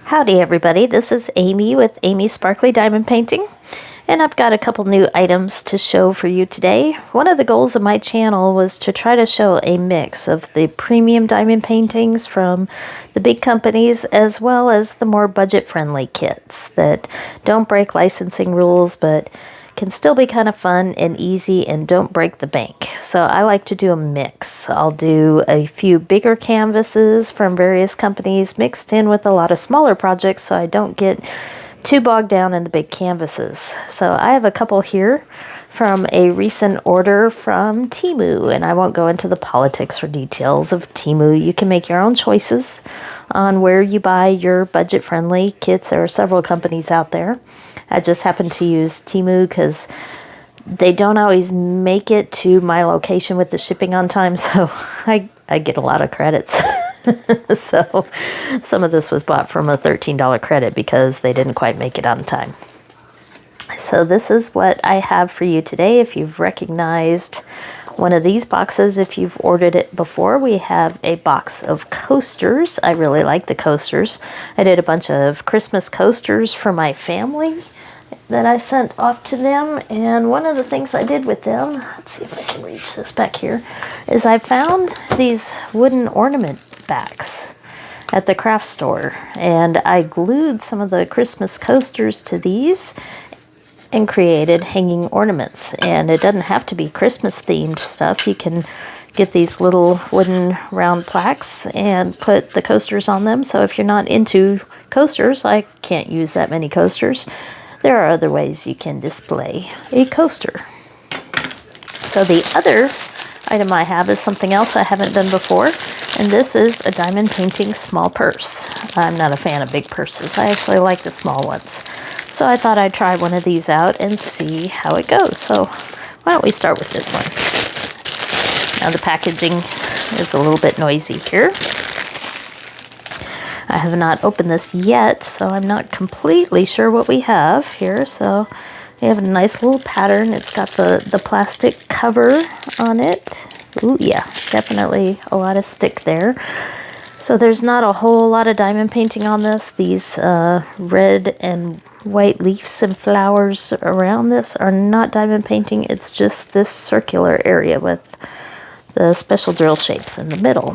Howdy everybody, this is Amy with Amy's Sparkly Diamond Painting, and I've got a couple new items to show for you today. One of the goals of my channel was to try to show a mix of the premium diamond paintings from the big companies as well as the more budget-friendly kits that don't break licensing rules but can still be kind of fun and easy and don't break the bank. So I like to do a mix. I'll do a few bigger canvases from various companies mixed in with a lot of smaller projects so I don't get too bogged down in the big canvases. So I have a couple here from a recent order from Temu, and I won't go into the politics or details of Temu. You can make your own choices on where you buy your budget-friendly kits. There are several companies out there. I just happen to use Temu because they don't always make it to my location with the shipping on time, so I get a lot of credits. So some of this was bought from a $13 credit because they didn't quite make it on time. So this is what I have for you today. If you've recognized one of these boxes, if you've ordered it before, we have a box of coasters. I really like the coasters. I did a bunch of Christmas coasters for my family that I sent off to them, and one of the things I did with them, let's see if I can reach this back here, is I found these wooden ornament backs at the craft store, and I glued some of the Christmas coasters to these and created hanging ornaments. And it doesn't have to be Christmas themed stuff. You can get these little wooden round plaques and put the coasters on them. So if you're not into coasters, I can't use that many coasters, there are other ways you can display a coaster. So the other item I have is something else I haven't done before, and this is a diamond painting small purse. I'm not a fan of big purses. I actually like the small ones. So I thought I'd try one of these out and see how it goes. So why don't we start with this one? Now the packaging is a little bit noisy here. I have not opened this yet, so I'm not completely sure what we have here. So we have a nice little pattern. It's got the plastic cover on it. Ooh, yeah, definitely a lot of stick there. So there's not a whole lot of diamond painting on this. These red and white leaves and flowers around this are not diamond painting. It's just this circular area with the special drill shapes in the middle.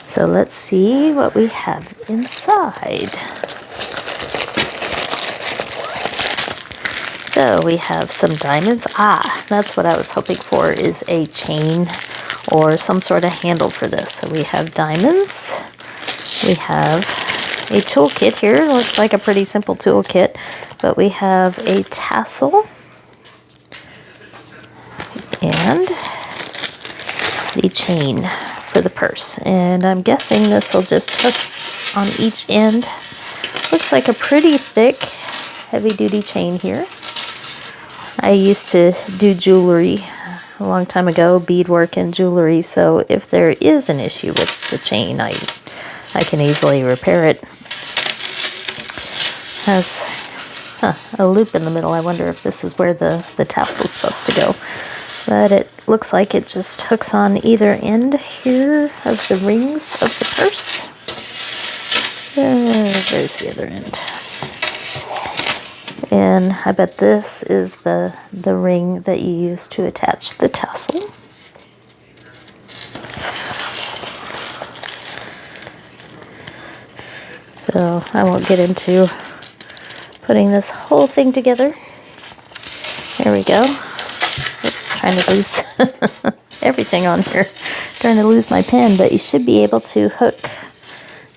So let's see what we have inside. So we have some diamonds. That's what I was hoping for, is a chain or some sort of handle for this. So we have diamonds. We have a toolkit here. It looks like a pretty simple toolkit, but we have a tassel and the chain for the purse. And I'm guessing this will just hook on each end. Looks like a pretty thick, heavy-duty chain here. I used to do jewelry a long time ago, beadwork and jewelry, so if there is an issue with the chain, I can easily repair it. Has a loop in the middle. I wonder if this is where the tassel's supposed to go. But it looks like it just hooks on either end here of the rings of the purse. There's the other end. And I bet this is the ring that you use to attach the tassel. So I won't get into putting this whole thing together. There we go. Oops, trying to lose everything on here. Trying to lose my pen, but you should be able to hook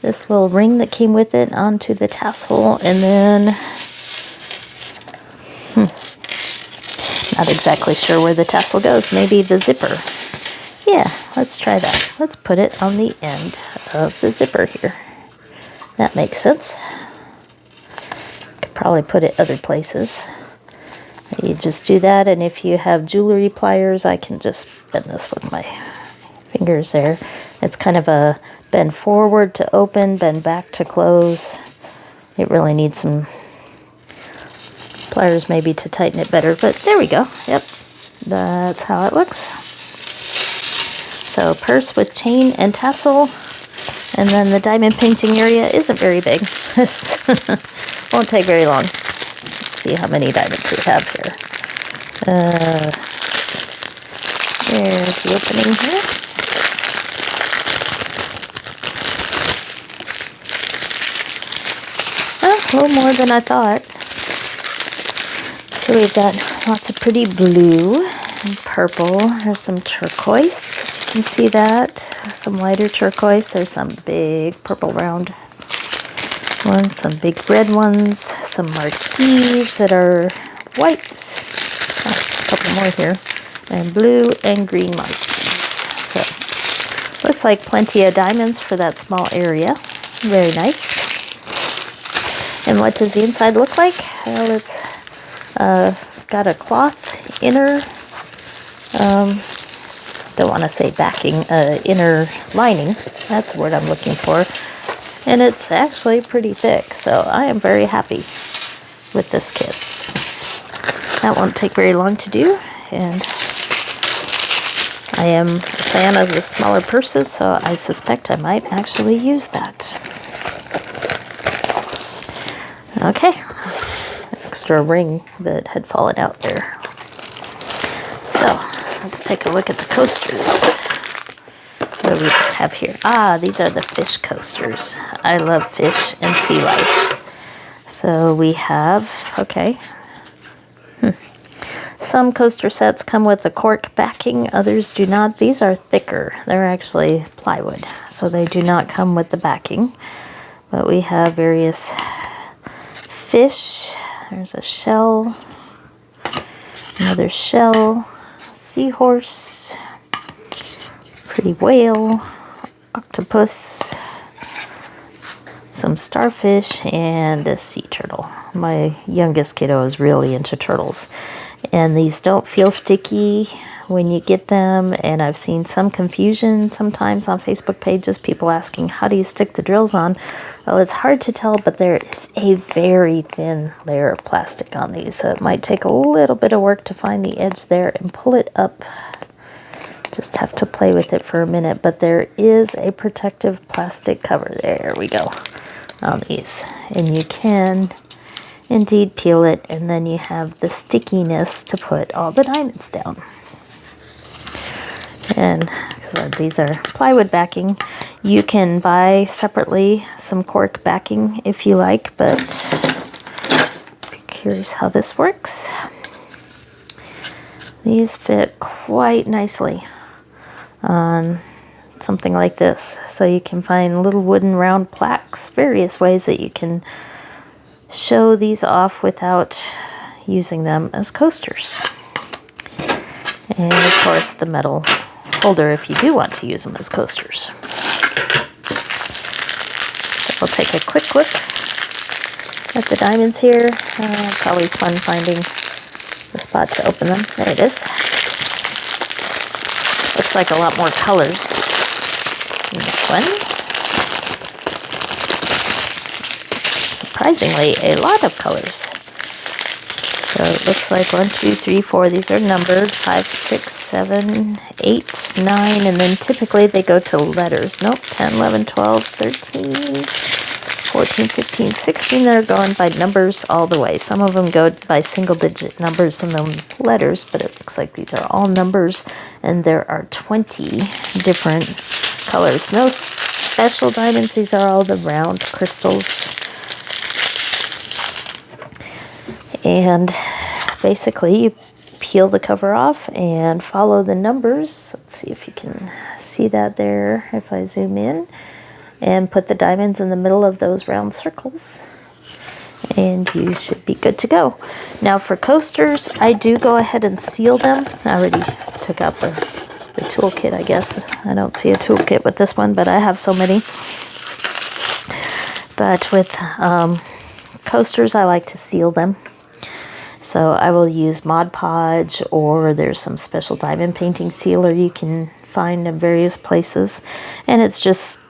this little ring that came with it onto the tassel, and then not exactly sure where the tassel goes. Maybe the zipper. Yeah, let's try that. Let's put it on the end of the zipper here. That makes sense. Could probably put it other places. You just do that, and if you have jewelry pliers, I can just bend this with my fingers there. It's kind of a bend forward to open, bend back to close. It really needs some pliers maybe to tighten it better, but there we go. Yep, that's how it looks. So purse with chain and tassel, And then the diamond painting area isn't very big. This won't take very long. Let's see how many diamonds we have here. There's the opening here. Oh, a little more than I thought. So we've got lots of pretty blue and purple. There's some turquoise. You can see that. Some lighter turquoise. There's some big purple round ones, some big red ones, some marquees that are white. Oh, a couple more here. And blue and green marquees. So, looks like plenty of diamonds for that small area. Very nice. And what does the inside look like? Well, it's got a cloth inner, don't want to say backing, inner lining. That's the word I'm looking for. And it's actually pretty thick, so I am very happy with this kit. So that won't take very long to do, and I am a fan of the smaller purses, so I suspect I might actually use that. Okay, extra ring that had fallen out there. So, let's take a look at the coasters. What do we have here? Ah, these are the fish coasters. I love fish and sea life. So we have, okay. Some coaster sets come with a cork backing, others do not. These are thicker. They're actually plywood, so they do not come with the backing. But we have various fish. There's a shell, another shell, seahorse, pretty whale, octopus, some starfish, and a sea turtle. My youngest kiddo is really into turtles. And these don't feel sticky when you get them, and I've seen some confusion sometimes on Facebook pages, people asking, how do you stick the drills on? Well, it's hard to tell, but there is a very thin layer of plastic on these, so it might take a little bit of work to find the edge there and pull it up. Just have to play with it for a minute, but there is a protective plastic cover. There we go on these, and you can indeed peel it, and then you have the stickiness to put all the diamonds down. And so these are plywood backing. You can buy separately some cork backing if you like, but if you're curious how this works, these fit quite nicely on something like this. So you can find little wooden round plaques, various ways that you can show these off without using them as coasters. And of course the metal holder if you do want to use them as coasters. So we'll take a quick look at the diamonds here. It's always fun finding the spot to open them. There it is. Looks like a lot more colors in this one. Surprisingly, a lot of colors. So it looks like 1, 2, 3, 4. These are numbered 5, 6, 7, 8, 9, and then typically they go to letters. Nope, 10, 11, 12, 13, 14, 15, 16. They're going by numbers all the way. Some of them go by single-digit numbers and then letters, but it looks like these are all numbers, and there are 20 different colors. No special diamonds. These are all the round crystals. And basically you peel the cover off and follow the numbers. Let's see if you can see that there if I zoom in, and put the diamonds in the middle of those round circles, and you should be good to go. Now for coasters, I do go ahead and seal them. I already took out the toolkit, I guess. I don't see a toolkit with this one, but I have so many. But with coasters, I like to seal them. So I will use Mod Podge, or there's some special diamond painting sealer you can find in various places. And it's just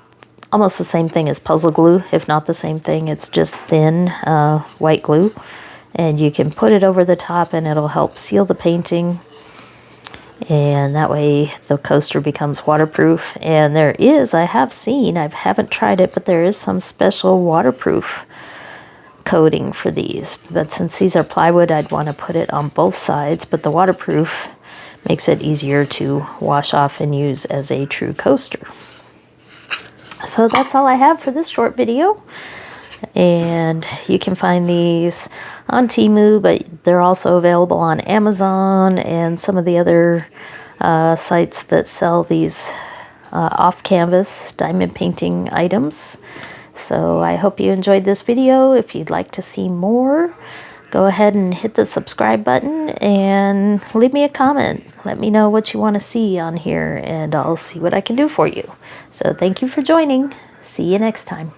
almost the same thing as puzzle glue, if not the same thing. It's just thin white glue. And you can put it over the top and it'll help seal the painting. And that way the coaster becomes waterproof. And I haven't tried it, but there is some special waterproof coating for these. But since these are plywood, I'd want to put it on both sides. But the waterproof makes it easier to wash off and use as a true coaster. So that's all I have for this short video. And you can find these on Temu, but they're also available on Amazon and some of the other sites that sell these off-canvas diamond painting items. So I hope you enjoyed this video. If you'd like to see more, go ahead and hit the subscribe button and leave me a comment. Let me know what you want to see on here, and I'll see what I can do for you. So thank you for joining. See you next time.